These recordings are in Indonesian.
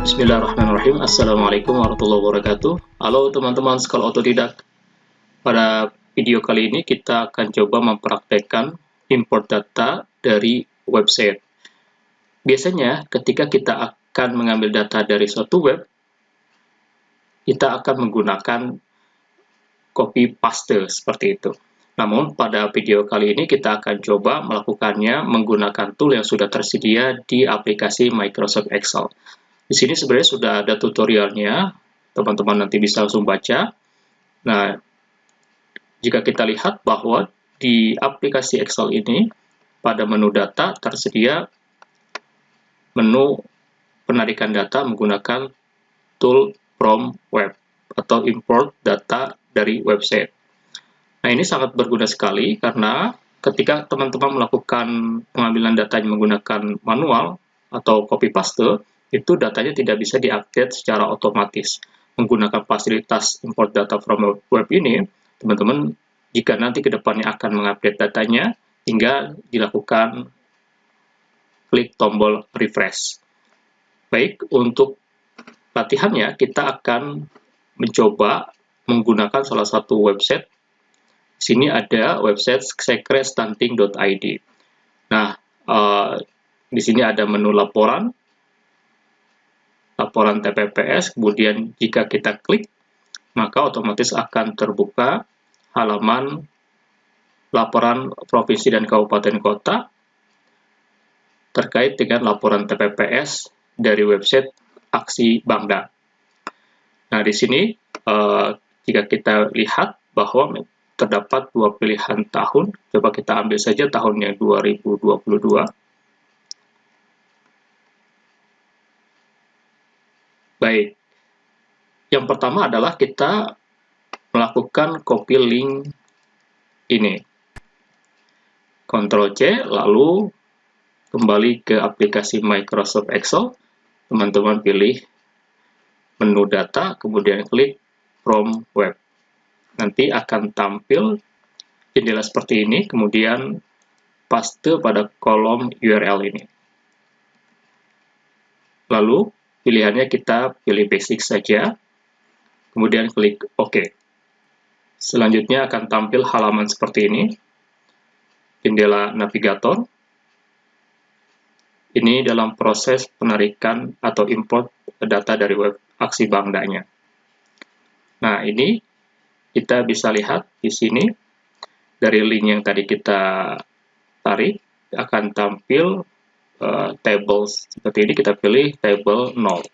Bismillahirrahmanirrahim. Assalamualaikum warahmatullahi wabarakatuh. Halo teman-teman sekolah otodidak. Pada video kali ini kita akan coba mempraktekkan import data dari website. Biasanya ketika kita akan mengambil data dari suatu web, kita akan menggunakan copy paste seperti itu. Namun pada video kali ini kita akan coba melakukannya menggunakan tool yang sudah tersedia di aplikasi Microsoft Excel. Di sini sebenarnya sudah ada tutorialnya, teman-teman nanti bisa langsung baca. Nah, jika kita lihat bahwa di aplikasi Excel ini, pada menu data tersedia menu penarikan data menggunakan tool from web atau import data dari website. Nah, ini sangat berguna sekali karena ketika teman-teman melakukan pengambilan datanya menggunakan manual atau copy paste, itu datanya tidak bisa diupdate secara otomatis. Menggunakan fasilitas import data from web ini, teman-teman jika nanti ke depannya akan mengupdate datanya, tinggal dilakukan klik tombol refresh. Baik, untuk latihannya kita akan mencoba menggunakan salah satu website. Di sini ada website secretstunting.id. Nah, di sini ada menu laporan TPPS, kemudian jika kita klik, maka otomatis akan terbuka halaman laporan provinsi dan kabupaten kota terkait dengan laporan TPPS dari website Aksi Bangda. Nah, di sini jika kita lihat bahwa terdapat dua pilihan tahun, coba kita ambil saja tahunnya 2022. Baik, yang pertama adalah kita melakukan copy link ini. Ctrl C, lalu kembali ke aplikasi Microsoft Excel, teman-teman pilih menu data, kemudian klik from web. Nanti akan tampil jendela seperti ini, kemudian paste pada kolom URL ini. Lalu pilihannya kita pilih basic saja, kemudian klik OK. Selanjutnya akan tampil halaman seperti ini, jendela navigator. Ini dalam proses penarikan atau import data dari web Aksi Bangdanya. Nah, ini kita bisa lihat di sini, dari link yang tadi kita tarik, akan tampil table seperti ini, kita pilih table 0.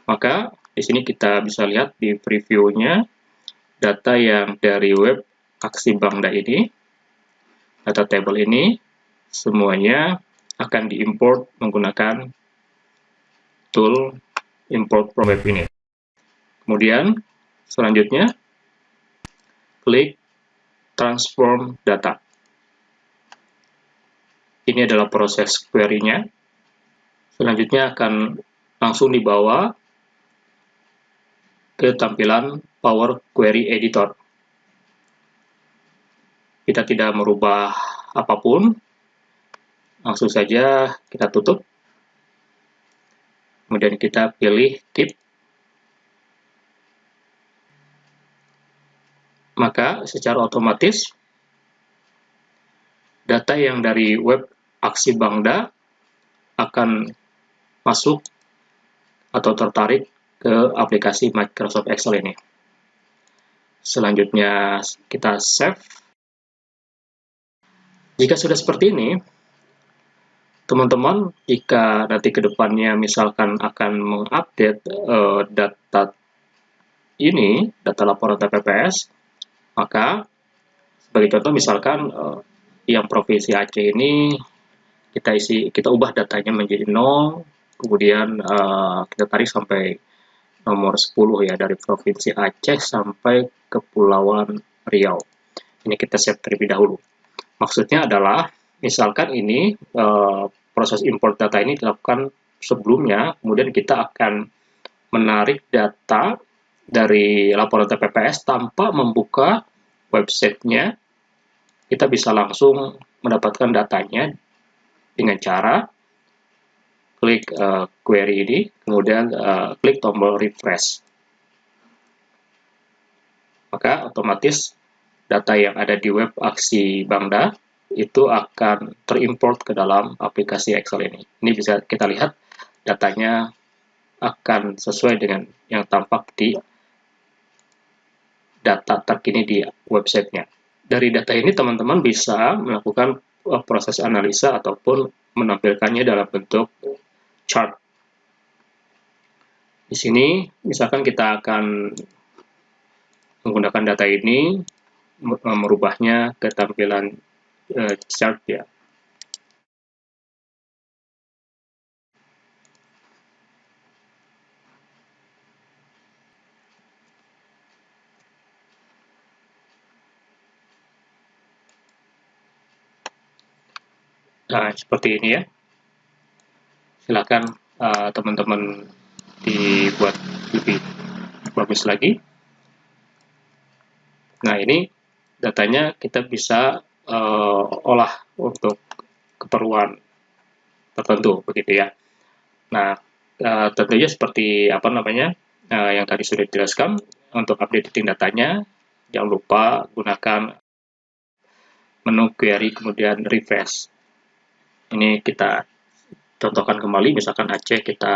Maka di sini kita bisa lihat di previewnya data yang dari web Aksi Bangda ini, data table ini semuanya akan diimport menggunakan tool import from web ini. Kemudian selanjutnya klik transform data. Ini adalah proses query-nya. Selanjutnya akan langsung dibawa ke tampilan Power Query Editor. Kita tidak merubah apapun, langsung saja kita tutup. Kemudian kita pilih Keep. Maka secara otomatis data yang dari web Aksi Bangda akan masuk atau tertarik ke aplikasi Microsoft Excel ini. Selanjutnya kita save. Jika sudah seperti ini, teman-teman jika nanti ke depannya misalkan akan mengupdate data ini, data laporan TPPS, maka sebagai contoh misalkan yang provinsi Aceh ini kita ubah datanya menjadi 0, kemudian kita tarik sampai nomor 10 ya, dari provinsi Aceh sampai Kepulauan Riau. Ini kita save terlebih dahulu. Maksudnya adalah misalkan ini proses import data ini dilakukan sebelumnya, kemudian kita akan menarik data dari laporan TPPS tanpa membuka websitenya. Kita bisa langsung mendapatkan datanya dengan cara klik query ini, kemudian klik tombol refresh. Maka otomatis data yang ada di web aksi Bangda itu akan terimport ke dalam aplikasi Excel ini. Ini bisa kita lihat datanya akan sesuai dengan yang tampak di data terkini di websitenya. Dari data ini teman-teman bisa melakukan proses analisa ataupun menampilkannya dalam bentuk chart. Di sini misalkan kita akan menggunakan data ini, merubahnya ke tampilan chart ya. Nah, seperti ini ya. Silakan teman-teman dibuat lebih bagus lagi. Nah, ini datanya kita bisa olah untuk keperluan tertentu begitu ya. Nah, tentunya seperti apa namanya yang tadi sudah dijelaskan, untuk updating datanya jangan lupa gunakan menu query kemudian refresh. Ini kita contohkan kembali, misalkan Aceh kita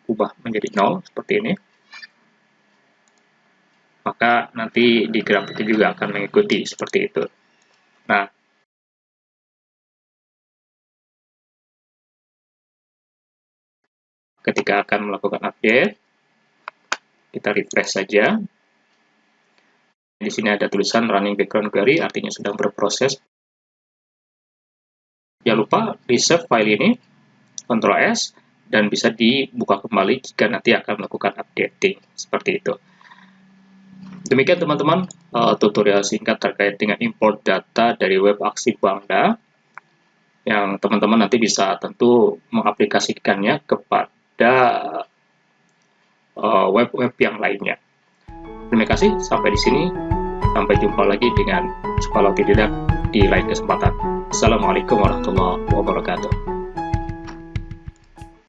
ubah menjadi 0 seperti ini, maka nanti di grafiknya juga akan mengikuti seperti itu. Nah, ketika akan melakukan update, kita refresh saja. Di sini ada tulisan running background query, artinya sedang berproses. Jangan lupa di save file ini, Ctrl S, dan bisa dibuka kembali jika nanti akan melakukan updating seperti itu. Demikian teman-teman tutorial singkat terkait dengan import data dari web aksi Bangda, yang teman-teman nanti bisa tentu mengaplikasikannya kepada web-web yang lainnya. Terima kasih, sampai di sini. Sampai jumpa lagi dengan Sekolah Otodidak di lain kesempatan. Assalamualaikum warahmatullahi wabarakatuh.